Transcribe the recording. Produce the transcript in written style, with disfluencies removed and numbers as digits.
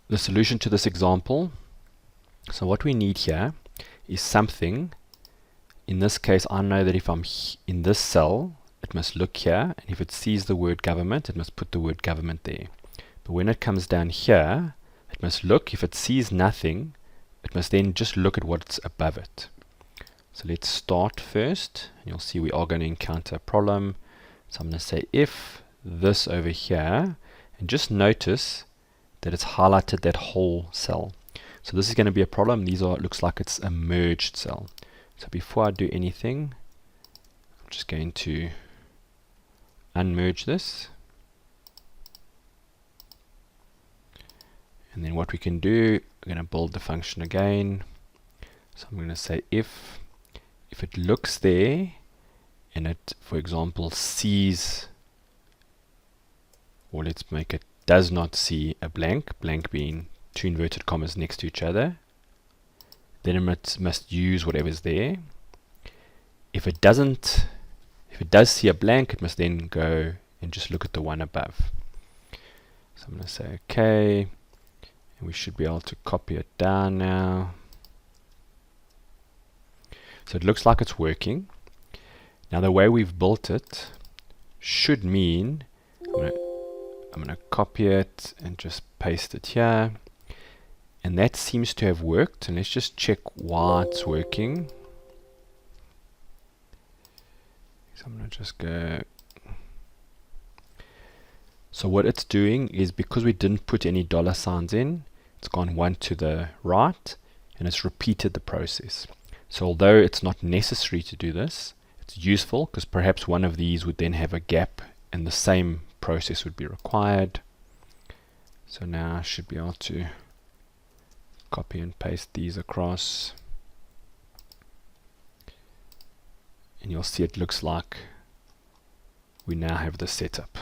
the solution to this example. So what we need here is something. In this case, I know that if I'm in this cell, it must look here, and if it sees the word government, it must put the word government there. But when it comes down here, it must look. If it sees nothing, it must then just look at what's above it. So let's start first, and you'll see we are going to encounter a problem. So I'm going to say if this over here, and just notice that it's highlighted that whole cell. So this is going to be a problem. These are, it looks like it's a merged cell. So before I do anything, I'm just going to unmerge this. And then what we can do, we're going to build the function again. So I'm going to say if it looks there, and it, for example, sees, or let's make it does not see a blank being two inverted commas next to each other, then it must use whatever's there. If it does see a blank, it must then go and just look at the one above. So I'm going to say okay, and we should be able to copy it down now. So it looks like it's working. Now the way we've built it should mean I'm going to copy it and just paste it here. And that seems to have worked. And let's just check why it's working. So I'm going to just go. So what it's doing is, because we didn't put any dollar signs in, it's gone one to the right and it's repeated the process. So although it's not necessary to do this, it's useful because perhaps one of these would then have a gap and the same process would be required. So now I should be able to copy and paste these across, and you'll see it looks like we now have this set up.